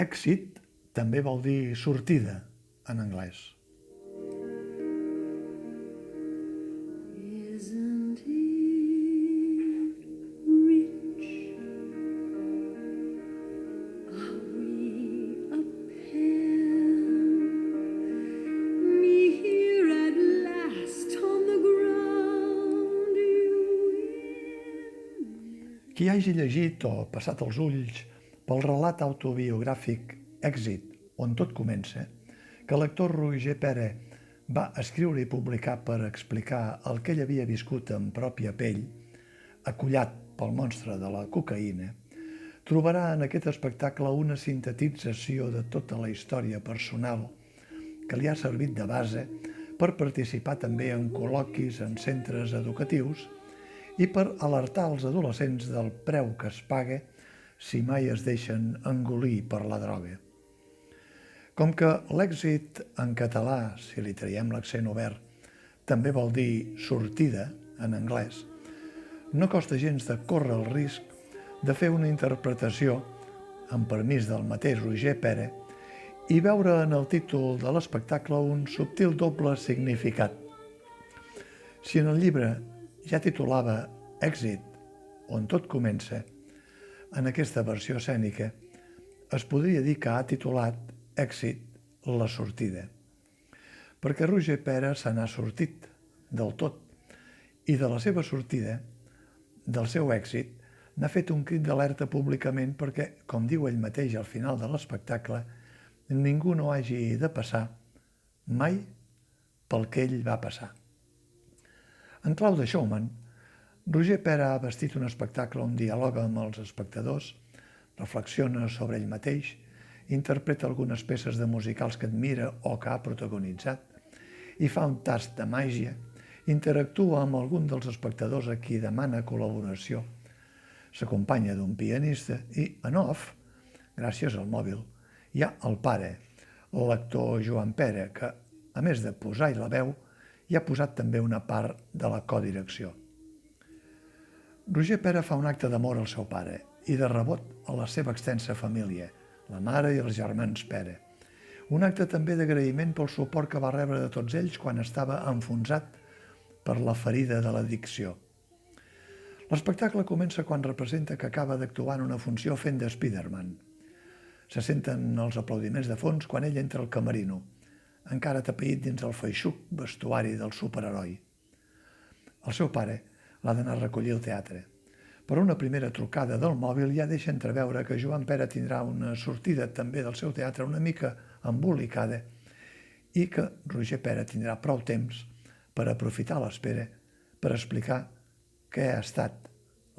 Èxit també vol dir sortida en anglès. Isn't he rich? Are we a pair? Me here at last on the ground you win. Qui hagi llegit o passat els ulls pel relat autobiogràfic Èxit, on tot comença, que l'actor Roger Pera va escriure i publicar per explicar el que ell havia viscut en pròpia pell, acollat pel monstre de la cocaïna, trobarà en aquest espectacle una sintetització de tota la història personal que li ha servit de base per participar també en col·loquis en centres educatius i per alertar els adolescents del preu que es paga si mai es deixen engolir per la droga. Com que l'èxit en català, si li traiem l'accent obert, també vol dir sortida en anglès, no costa gens de córrer el risc de fer una interpretació, amb permís del mateix Roger Pera, i veure en el títol de l'espectacle un subtil doble significat. Si en el llibre ja titulava Èxit, on tot comença, en aquesta versió escènica es podria dir que ha titulat Èxit, la sortida, perquè Roger Pera se n'ha sortit del tot i de la seva sortida, del seu èxit, n'ha fet un crit d'alerta públicament perquè, com diu ell mateix al final de l'espectacle, ningú no hagi de passar mai pel que ell va passar. En clau de showman, Roger Pera ha vestit un espectacle on dialoga amb els espectadors, reflexiona sobre ell mateix, interpreta algunes peces de musicals que admira o que ha protagonitzat i fa un tast de màgia, interactua amb algun dels espectadors a qui demana col·laboració, s'acompanya d'un pianista i, en off, gràcies al mòbil, hi ha el pare, l'actor Joan Pera, que, a més de posar-hi la veu, hi ha posat també una part de la codirecció. Roger Pera fa un acte d'amor al seu pare i de rebot a la seva extensa família, la mare i els germans Pera. Un acte també d'agraïment pel suport que va rebre de tots ells quan estava enfonsat per la ferida de l'addicció. L'espectacle comença quan representa que acaba d'actuar en una funció fent de Spiderman. Se senten els aplaudiments de fons quan ell entra al camerino, encara tapeït dins el feixuc vestuari del superheroi. El seu pare l'ha d'anar a recollir al teatre. Per una primera trucada del mòbil ja deixa entreveure que Joan Pera tindrà una sortida també del seu teatre una mica embolicada i que Roger Pera tindrà prou temps per aprofitar l'espera per explicar què ha estat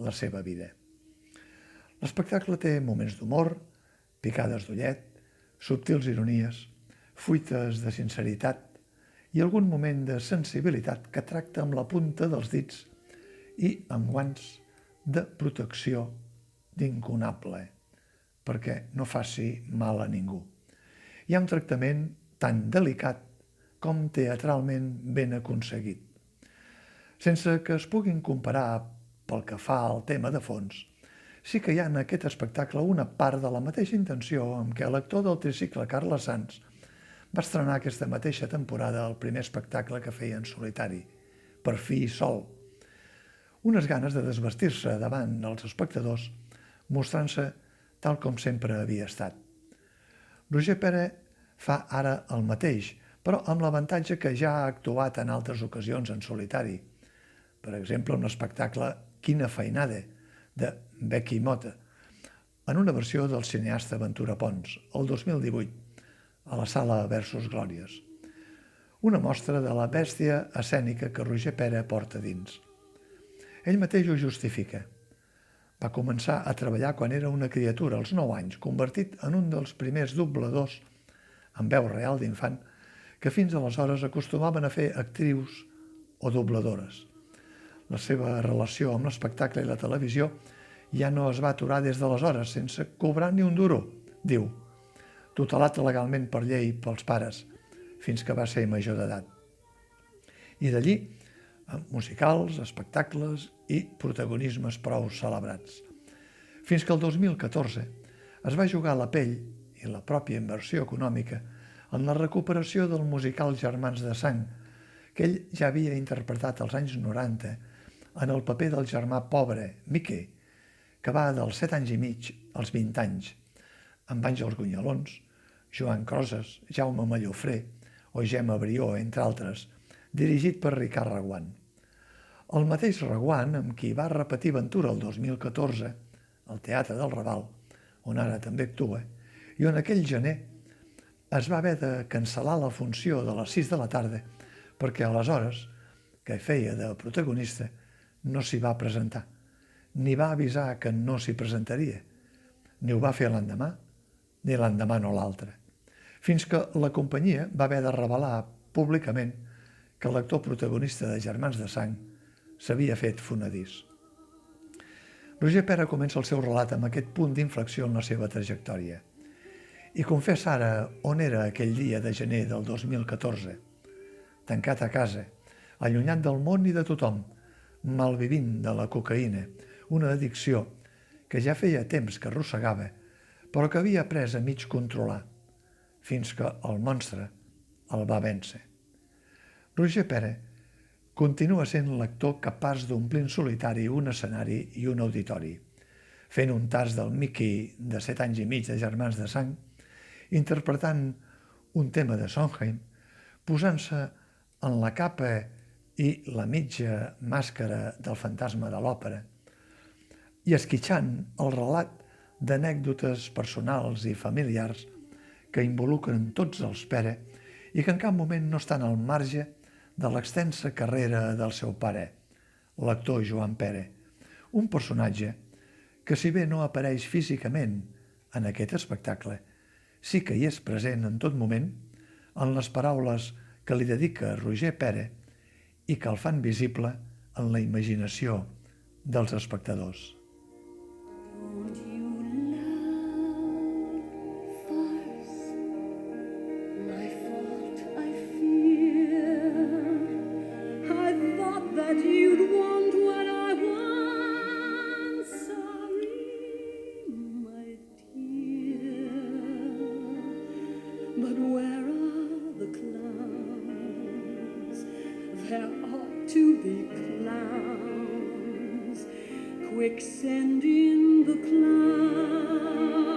la seva vida. L'espectacle té moments d'humor, picades d'ullet, subtils ironies, fuites de sinceritat i algun moment de sensibilitat que tracta amb la punta dels dits i amb guants de protecció d'inconable, perquè no faci mal a ningú. Hi ha un tractament tan delicat com teatralment ben aconseguit. Sense que es puguin comparar pel que fa al tema de fons, sí que hi ha en aquest espectacle una part de la mateixa intenció amb què l'actor del tricicle Carles Sans va estrenar aquesta mateixa temporada el primer espectacle que feia en solitari, Per fi sol. Unes ganes de desvestir-se davant dels espectadors, mostrant-se tal com sempre havia estat. Roger Pera fa ara el mateix, però amb l'avantatge que ja ha actuat en altres ocasions en solitari. Per exemple, en l'espectacle Quina feinada, de Becky Mota, en una versió del cineasta Ventura Pons, el 2018, a la sala Versus Glòries. Una mostra de la bèstia escènica que Roger Pera porta dins. Ell mateix ho justifica. Va començar a treballar quan era una criatura, als 9 anys, convertit en un dels primers dobladors amb veu real d'infant que fins aleshores acostumaven a fer actrius o dobladores. La seva relació amb l'espectacle i la televisió ja no es va aturar des d'aleshores, sense cobrar ni un duro, diu, tutelat legalment per llei pels pares, fins que va ser major d'edat. I d'allí, musicals, espectacles i protagonismes prou celebrats. Fins que el 2014 es va jugar la pell i la pròpia inversió econòmica en la recuperació del musical Germans de Sang, que ell ja havia interpretat als anys 90 en el paper del germà pobre, Mickey, que va dels 7 anys i mig als 20 anys, amb Àngels Gunyalons, Joan Crosas, Jaume Mallofré o Gemma Brió, entre altres, dirigit per Ricard Reguant. El mateix Reguant, amb qui va repetir aventura el 2014 al Teatre del Raval, on ara també actua, i on aquell gener es va haver de cancel·lar la funció de les 6 de la tarda perquè aleshores, que feia de protagonista, no s'hi va presentar, ni va avisar que no s'hi presentaria, ni ho va fer l'endemà, ni l'endemà no l'altre, fins que la companyia va haver de revelar públicament que l'actor protagonista de Germans de Sang s'havia fet fonedís. Roger Pera comença el seu relat amb aquest punt d'inflexió en la seva trajectòria i confessa ara on era aquell dia de gener del 2014, tancat a casa, allunyat del món i de tothom, malvivint de la cocaïna, una addicció que ja feia temps que arrossegava, però que havia après a mig controlar, fins que el monstre el va vèncer. Roger Pera continua sent l'actor capaç d'omplir en solitari un escenari i un auditori, fent un tas del Mickey de 7 anys i mig de Germans de Sang, interpretant un tema de Sondheim, posant-se en la capa i la mitja màscara del fantasma de l'òpera i esquitxant el relat d'anècdotes personals i familiars que involucren tots els Pera i que en cap moment no estan al marge de l'extensa carrera del seu pare, l'actor Joan Pera, un personatge que, si bé no apareix físicament en aquest espectacle, sí que hi és present en tot moment en les paraules que li dedica Roger Pera i que el fan visible en la imaginació dels espectadors. Don't you love first? My fault, I fear. I thought that you'd want what I want. Sorry, my dear. But where are the clowns? There ought to be clowns. Quicksand in the clouds.